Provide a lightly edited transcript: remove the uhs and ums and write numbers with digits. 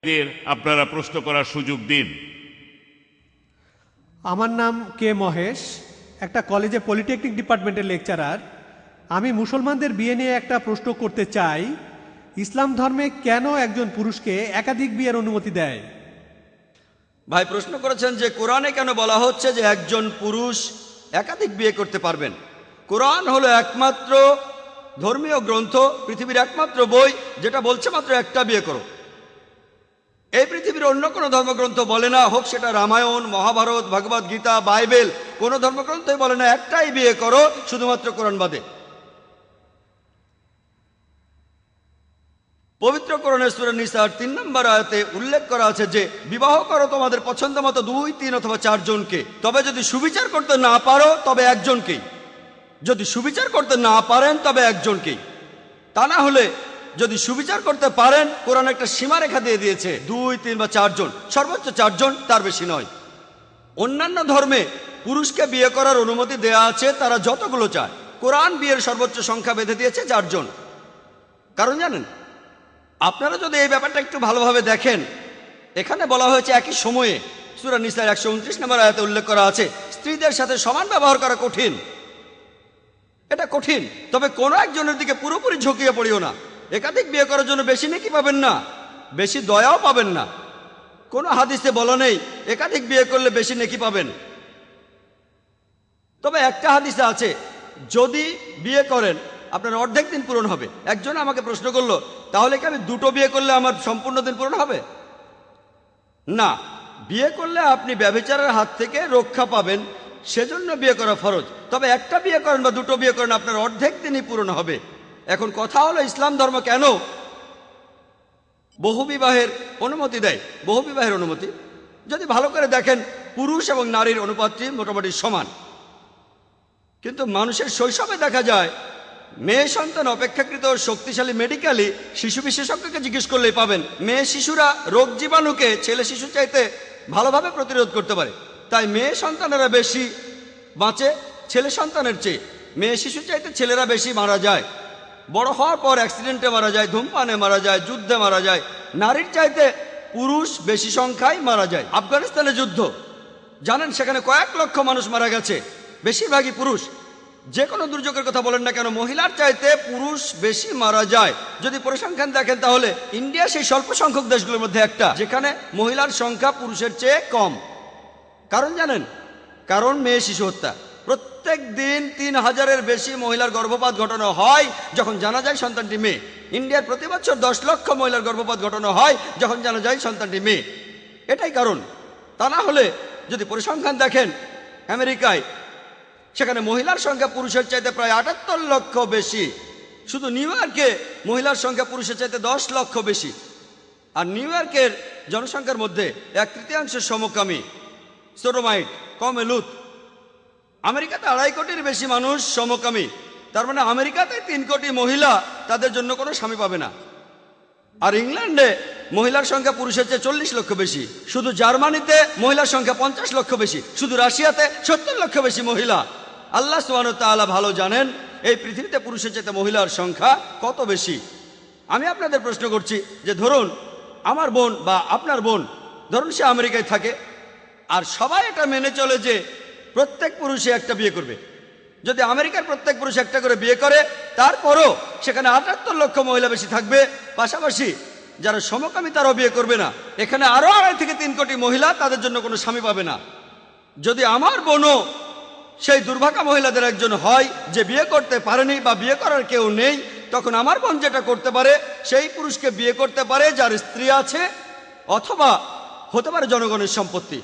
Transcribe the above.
আপনারা প্রশ্ন করার সুযোগ দিন। আমার নাম কে মহেশ, একটা কলেজে পলিটেকনিক ডিপার্টমেন্টের লেকচারার। আমি মুসলমানদের বিয়ে নিয়ে একটা প্রশ্ন করতে চাই। ইসলাম ধর্মে কেন একজন পুরুষকে একাধিক বিয়ের অনুমতি দেয়? ভাই প্রশ্ন করেছেন যে কোরআনে কেন বলা হচ্ছে যে একজন পুরুষ একাধিক বিয়ে করতে পারবেন। কোরআন হলো একমাত্র ধর্মীয় গ্রন্থ, পৃথিবীর একমাত্র বই যেটা বলছে মাত্র একটা বিয়ে করো। এই পৃথিবীর অন্য কোনো ধর্মগ্রন্থ বলে না, হোক সেটা রামায়ণ, মহাভারত, ভগবদ গীতা, বাইবেল, কোনো ধর্মগ্রন্থই বলে না একটাই বিয়ে করো, শুধুমাত্র কোরআন বাদে। পবিত্র কোরআনের সূরা নিসার ৩ নম্বর আয়াতে উল্লেখ করা আছে যে বিবাহ করো তোমাদের পছন্দ মতো 2, 3 অথবা 4 জনকে, তবে যদি সুবিচার করতে না পারো তবে একজনকেই। যদি সুবিচার করতে না পারেন তবে একজনকেই। তা না হলে যদি সুবিচার করতে পারেন, কোরআন একটা সীমারেখা দিয়ে দিয়েছে 2, 3 বা 4 জন, সর্বোচ্চ 4 জন, তার বেশি নয়। অন্যান্য ধর্মে পুরুষকে বিয়ে করার অনুমতি দেয়া আছে তারা যতগুলো চায়। কোরআন বিয়ের সর্বোচ্চ সংখ্যা বেঁধে দিয়েছে 4 জন। কারণ জানেন, আপনারা যদি এই ব্যাপারটা একটু ভালোভাবে দেখেন, এখানে বলা হয়েছে একই সময়ে সূরা নিসার 129 নম্বর আয়াতে উল্লেখ করা আছে স্ত্রীদের সাথে সমান ব্যবহার করা কঠিন। এটা কঠিন, তবে কোনো একজনের দিকে পুরোপুরি ঝুঁকিয়ে পড়িও না। একাধিক বিয়ে করার জন্য বেশি নেকি পাবেন না, বেশি দয়াও পাবেন না। কোনো হাদিসে বলা নেই একাধিক বিয়ে করলে বেশি নেকি পাবেন। তবে একটা হাদিসে আছে যদি বিয়ে করেন আপনার অর্ধেক দিন পূরণ হবে। একজন আমাকে প্রশ্ন করলো, তাহলে কি আমি 2টো বিয়ে করলে আমার সম্পূর্ণ দিন পূরণ হবে? না, বিয়ে করলে আপনি ব্যভিচারের হাত থেকে রক্ষা পাবেন, সেজন্য বিয়ে করা ফরজ। তবে একটা বিয়ে করেন বা 2টো বিয়ে করেন আপনার অর্ধেক দিনই পূরণ হবে। এখন কথা হলো ইসলাম ধর্ম কেন বহুবিবাহের অনুমতি দেয়? বহুবিবাহের অনুমতি যদি ভালো করে দেখেন, পুরুষ এবং নারীর অনুপাতটি মোটামুটি সমান। কিন্তু মানুষের শৈশবে দেখা যায় মেয়ে সন্তান অপেক্ষাকৃত শক্তিশালী। মেডিকেলি শিশু বিশেষজ্ঞকে জিজ্ঞেস করলেই পাবেন মেয়ে শিশুরা রোগ জীবাণুকে ছেলে শিশু চাইতে ভালোভাবে প্রতিরোধ করতে পারে। তাই মেয়ে সন্তানেরা বেশি বাঁচে ছেলে সন্তানের চেয়ে। মেয়ে শিশু চাইতে ছেলেরা বেশি মারা যায়, বড় হওয়ার পর অ্যাক্সিডেন্টে মারা যায়, ধূমপানে মারা যায়, যুদ্ধে মারা যায়। নারীর চাইতে পুরুষ বেশি সংখ্যায় মারা যায়। আফগানিস্তানে যুদ্ধ জানেন, সেখানে কয়েক লক্ষ মানুষ মারা গেছে, বেশিরভাগই পুরুষ। যে কোনো দুর্যোগের কথা বলেন না কেন, মহিলার চাইতে পুরুষ বেশি মারা যায়। যদি পরিসংখ্যান দেখেন তাহলে ইন্ডিয়া সেই স্বল্প সংখ্যক দেশগুলোর মধ্যে একটা যেখানে মহিলার সংখ্যা পুরুষের চেয়ে কম। কারণ জানেন, কারণ মেয়ে শিশু হত্যা। প্রত্যেক দিন 3000-এর বেশি মহিলার গর্ভপাত ঘটানো হয় যখন জানা যায় সন্তানটি মেয়ে। ইন্ডিয়ার প্রতি বছর 10 লক্ষ মহিলার গর্ভপাত ঘটানো হয় যখন জানা যায় সন্তানটি মেয়ে। এটাই কারণ। তা না হলে যদি পরিসংখ্যান দেখেন, আমেরিকায় সেখানে মহিলার সংখ্যা পুরুষের চাইতে প্রায় 78 লক্ষ বেশি। শুধু নিউ ইয়র্কে মহিলার সংখ্যা পুরুষের চাইতে 10 লক্ষ বেশি। আর নিউ ইয়র্কের জনসংখ্যার মধ্যে 1/3 সমকামী, সোডোমাইট, কমেলুত। আমেরিকাতে 2.5 কোটির বেশি মানুষ সমকামী। তার মানে আমেরিকাতে 3 কোটি মহিলা তাদের জন্য কোনো স্বামী পাবে না। আর ইংল্যান্ডে মহিলার সংখ্যা পুরুষের চেয়ে 40 লক্ষ বেশি। শুধু জার্মানিতে মহিলার সংখ্যা 50 লক্ষ বেশি। শুধু রাশিয়াতে 70 লক্ষ বেশি মহিলা। আল্লাহ সুবহানাহু ওয়া তাআলা ভালো জানেন এই পৃথিবীতে পুরুষের চেয়ে মহিলার সংখ্যা কত বেশি। আমি আপনাদের প্রশ্ন করছি যে ধরুন আমার বোন বা আপনার বোন, ধরুন সে আমেরিকায় থাকে, আর সবাই এটা মেনে চলে যে প্রত্যেক পুরুষে একটা বিয়ে করবে। যদি আমেরিকার প্রত্যেক পুরুষ একটা করে বিয়ে করে, তারপরও সেখানে 78 লক্ষ মহিলা বেশি থাকবে। পাশাপাশি যারা সমকামী তারাও বিয়ে করবে না। এখানে আরো 2.5 থেকে 3 কোটি মহিলা তাদের জন্য কোনো স্বামী পাবে না। যদি আমার বোনও সেই দুর্ভাগা মহিলাদের একজন হয় যে বিয়ে করতে পারেনি বা বিয়ে করার কেউ নেই, তখন আমার বোন যেটা করতে পারে সেই পুরুষকে বিয়ে করতে পারে যার স্ত্রী আছে, অথবা হতে পারে জনগণের সম্পত্তি।